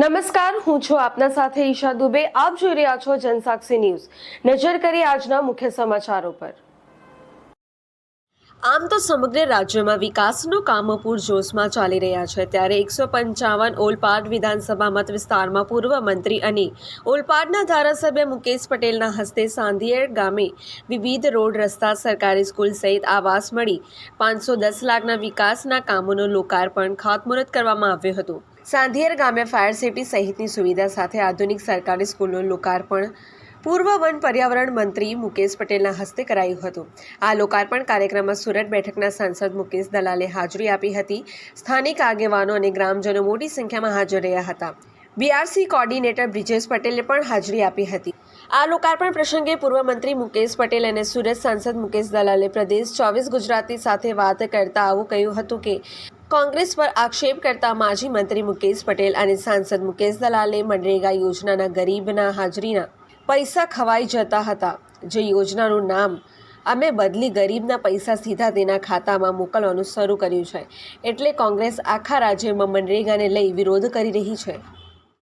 નમસ્કાર, હું છું આપના સાથે ઈશા દુબે. આપ જોઈ રહ્યા છો જનસાક્ષી ન્યૂઝ. નજર કરીએ આજના મુખ્ય સમાચારો પર. આમ તો સમગ્ર રાજ્યમાં વિકાસનું કામો પૂરજોશમાં ચાલી રહ્યા છે, ત્યારે 155 ઓલપાડ વિધાનસભા મત વિસ્તારમાં પૂર્વ મંત્રી અને ઓલપાડના ધારાસભ્ય મુકેશ પટેલના હસ્તે સાંધિયેર ગામે વિવિધ રોડ, રસ્તા, સરકારી સ્કૂલ સહિત આવાસ મળી 510 લાખના વિકાસના કામોનું લોકાર્પણ, ખાતમુહૂર્ત કરવામાં આવ્યું હતું. સાંધિયેર ગામે ફાયર સેફટી સહિતની સુવિધા સાથે આધુનિક સરકારી સ્કૂલનું લોકાર્પણ પૂર્વ વન પર્યાવરણ મંત્રી મુકેશ પટેલના હસ્તે કરાયું હતું. આ લોકાર્પણ કાર્યક્રમમાં સુરત બેઠકના સાંસદ મુકેશ દલાલે હાજરી આપી હતી. સ્થાનિક આગેવાનો અને ગ્રામજનો મોટી સંખ્યામાં હાજર રહ્યા હતા. બીઆરસી કોર્ડિનેટર બ્રિજેશ પટેલે પણ હાજરી આપી હતી. આ લોકાર્પણ પ્રસંગે પૂર્વ મંત્રી મુકેશ પટેલ અને સુરત સાંસદ મુકેશ દલાલે પ્રદેશ 24 ગુજરાતી સાથે વાત કરતા આવું કહ્યું હતું કે કોંગ્રેસ પર આક્ષેપ કરતા માજી મંત્રી મુકેશ પટેલ અને સાંસદ મુકેશ દલાલે મનરેગા યોજનાના ગરીબના હાજરીના પૈસા ખવાઈ જતા હતા, જે યોજનાનું નામ અમે બદલી ગરીબના પૈસા સીધા તેના ખાતામાં મોકલવાનું શરૂ કર્યું છે. એટલે કોંગ્રેસ આખા રાજ્યમાં મનરેગાને લઈ વિરોધ કરી રહી છે.